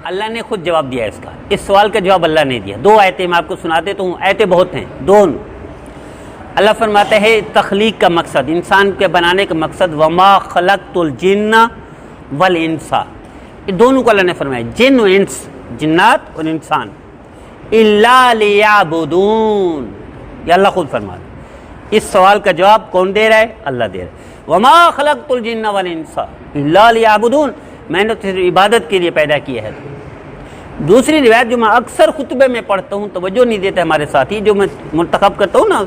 اللہ نے خود جواب دیا اس کا، اس سوال کا جواب اللہ نے دیا. 2 آیتیں میں آپ کو سناتے تو ہوں، آیتیں بہت ہیں. 2 اللہ فرماتا ہے تخلیق کا مقصد، انسان کے بنانے کا مقصد، وما خلقت الجن والانس، یہ دونوں کو اللہ نے فرمایا، جن و انس، جنات اور انسان، الا لیعبدون، یہ اللہ خود فرماتا ہے. اس سوال کا جواب کون دے رہا ہے؟ اللہ دے رہا ہے. وما خلقت الجن والانس الا لیعبدون، میں نے تو عبادت کے لیے پیدا کیا ہے. دوسری روایت جو میں اکثر خطبے میں پڑھتا ہوں، توجہ نہیں دیتے ہمارے ساتھی، جو میں منتخب کرتا ہوں نا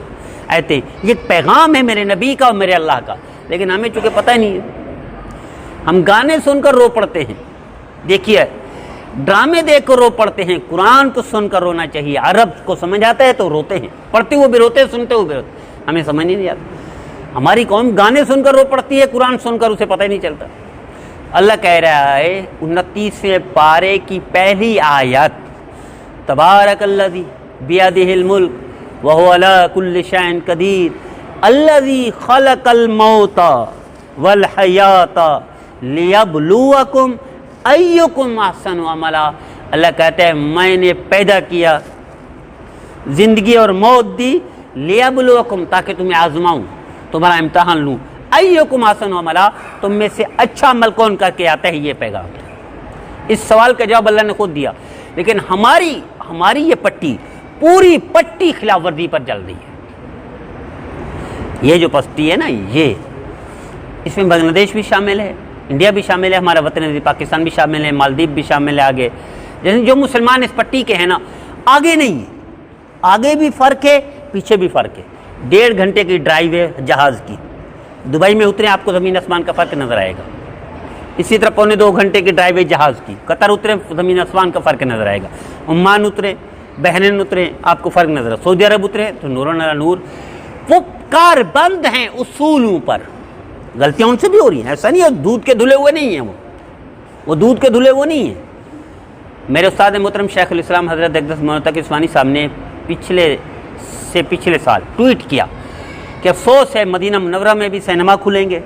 آیتیں، یہ پیغام ہے میرے نبی کا اور میرے اللہ کا، لیکن ہمیں چونکہ پتہ ہی نہیں ہے، ہم گانے سن کر رو پڑتے ہیں. دیکھیے ڈرامے دیکھ کر رو پڑتے ہیں، قرآن کو سن کر رونا چاہیے. عرب کو سمجھ آتا ہے تو روتے ہیں، پڑھتے ہوئے بھی روتے ہیں، سنتے ہوئے بھی روتے ہیں. ہمیں سمجھ نہیں آتا. ہماری قوم گانے سن کر رو پڑتی ہے، قرآن سن کر اسے پتہ ہی نہیں چلتا. اللہ کہہ رہا ہے 29ویں پارے کی پہلی آیت، تبارک الذی بیدہ الملک وہو علی کل شیء قدیر الذی خلق الموت والحیات لیبلوکم ایکم احسن عملا. اللہ کہتا ہے میں نے پیدا کیا، زندگی اور موت دی، لیبلوکم، تاکہ تمہیں آزماؤں، تمہارا امتحان لوں. ایکم احسن عملا، تم میں سے اچھا عمل کون کر کے آتا ہے. یہ پیغام، اس سوال کا جواب اللہ نے خود دیا. لیکن ہماری یہ پٹی، پوری پٹی خلاف ورزی پر چل رہی ہے. یہ جو پٹی ہے نا، یہ اس میں بنگلہ دیش بھی شامل ہے، انڈیا بھی شامل ہے، ہمارا وطن پاکستان بھی شامل ہے، مالدیپ بھی شامل ہے. آگے جیسے جو مسلمان اس پٹی کے ہیں نا، آگے نہیں ہے، آگے بھی فرق ہے، پیچھے بھی فرق ہے. 1.5 گھنٹے کی ڈرائیو ہے جہاز کی، دبئی میں اترے آپ کو زمین آسمان کا فرق نظر آئے گا. اسی طرح 1.25 گھنٹے کی ڈرائیو ہے جہاز کی، قطر اترے زمین آسمان کا فرق نظر آئے گا. عمان اترے، بحرین اترے، آپ کو فرق نظر آئے. سعودی عرب اترے تو نور نور نور. وہ کار بند ہیں اصولوں پر. غلطیاں ان سے بھی ہو رہی ہیں، ایسا نہیں ہے دودھ کے دھلے ہوئے نہیں ہیں، وہ دودھ کے دھلے ہوئے نہیں ہیں. میرے استاد محترم شیخ الاسلام حضرت اقدس مولانا تقی عثمانی صاحب نے پچھلے سال ٹویٹ کیا کہ افسوس ہے مدینہ منورہ میں بھی سینما کھلیں گے.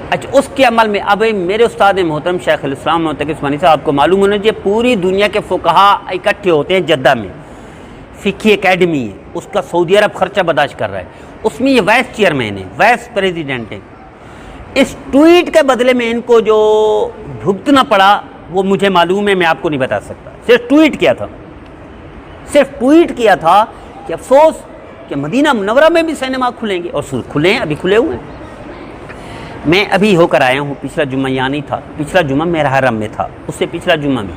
اچھا، اس کے عمل میں اب میرے استاد محترم شیخ الاسلام مولانا تقی عثمانی صاحب، آپ کو معلوم ہونا چاہیے پوری دنیا کے فقہا اکٹھے ہوتے ہیں جدہ میں، فقہی اکیڈمی ہے، اس کا سعودی عرب خرچہ برداشت کر رہا ہے. اس میں یہ وائس چیئرمین ہے، وائس پریزیڈنٹ ہے. اس ٹویٹ کے بدلے میں ان کو جو بھگتنا پڑا وہ مجھے معلوم ہے، میں آپ کو نہیں بتا سکتا. صرف ٹویٹ کیا تھا کہ افسوس کہ مدینہ منورہ میں بھی سینما کھلیں گے، اور کھلے ہیں، ابھی کھلے ہوئے ہیں. میں ابھی ہو کر آیا ہوں، پچھلا جمعہ یہاں نہیں تھا، پچھلا جمعہ میرا حرم میں تھا، اس سے پچھلا جمعہ میں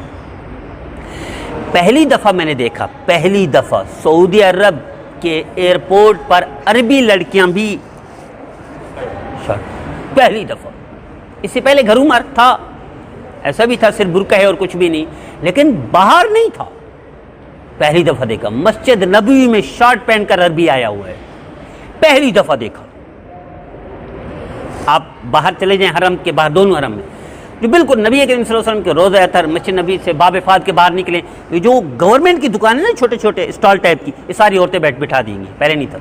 پہلی دفعہ میں نے دیکھا، پہلی دفعہ سعودی عرب کے ایئرپورٹ پر عربی لڑکیاں بھی، پہلی دفعہ. اس سے پہلے گھروں میں تھا، ایسا بھی تھا صرف برقع ہے اور کچھ بھی نہیں، لیکن باہر نہیں تھا. پہلی دفعہ دیکھا مسجد نبوی میں شارٹ پہن کر عربی آیا ہوا ہے، پہلی دفعہ دیکھا. آپ باہر چلے جائیں حرم کے باہر، دونوں حرم میں جو بالکل نبی کریم صلی اللہ علیہ وسلم کے روضہ اطہر مسجد نبی سے باب فاد کے باہر نکلیں، یہ جو گورنمنٹ کی دکانیں نا چھوٹے چھوٹے اسٹال ٹائپ کی، یہ ساری عورتیں بٹھا دیں گی، پہلے نہیں تھا.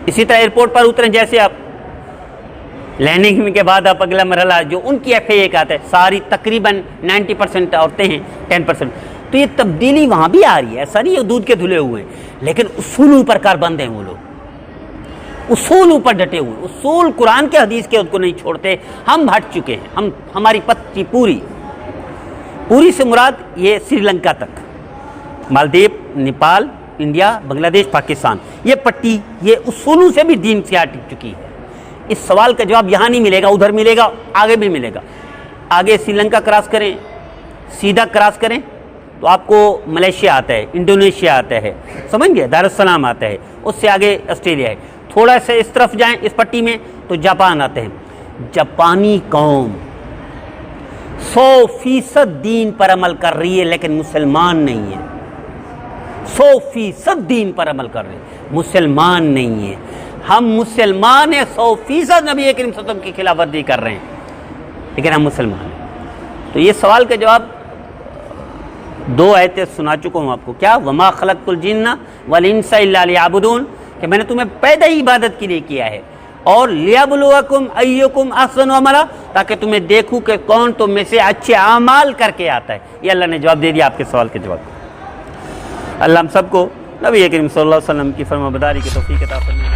اسی طرح ایئرپورٹ پر اتریں، جیسے آپ لینڈنگ کے بعد آپ اگلا مرحلہ جو ان کی ایف اے کا آتا ہے، ساری تقریباً 90% عورتیں ہیں، 10%. تو یہ تبدیلی وہاں بھی آ رہی ہے، ایسا نہیں ہے دودھ کے دھلے ہوئے ہیں، لیکن اصولوں پر کار بند ہیں. وہ لوگ اصولوں پر ڈٹے ہوئے، اصول قرآن کے حدیث کے کو نہیں چھوڑتے. ہم ہٹ چکے ہیں، ہماری پتی پوری سے مراد یہ سری لنکا تک، مالدیپ، نیپال، انڈیا، بنگلہ دیش، پاکستان، یہ پٹی یہ اصولوں سے بھی دین سے ہٹ چکی ہے. اس سوال کا جواب یہاں نہیں ملے گا، ادھر ملے گا، آگے بھی ملے گا. آگے سری لنکا کراس کریں، سیدھا کراس کریں تو آپ کو ملیشیا آتا ہے، انڈونیشیا آتا ہے، سمجھ گئے، دارالسلام آتا ہے، اس سے آگے آسٹریلیا ہے. تھوڑا سا اس طرف جائیں اس پٹی میں تو جاپان آتے ہیں. جاپانی قوم 100% دین پر عمل کر رہی ہے، لیکن مسلمان نہیں ہے. 100% دین پر عمل کر رہے ہیں، مسلمان نہیں ہے. ہم مسلمان ہیں، 100% نبی کریم صلی اللہ علیہ وسلم کی خلاف ورزی کر رہے ہیں، لیکن ہم مسلمان ہیں. تو یہ سوال کا جواب 2 آیتیں سنا چکا ہوں آپ کو. کیا؟ وما خلقت الجن والانس الا لیعبدون، کہ میں نے تمہیں پیدا ہی عبادت کے لیے کیا ہے. اور لیبلوکم ایکم احسن عملا، تاکہ تمہیں دیکھوں کہ کون تم میں سے اچھے اعمال کر کے آتا ہے۔ یہ اللہ نے جواب دے دیا آپ کے سوال کے جواب۔ اللہ ہم سب کو نبی کریم صلی اللہ علیہ وسلم کی فرمانبرداری کی توفیق عطا فرمائے۔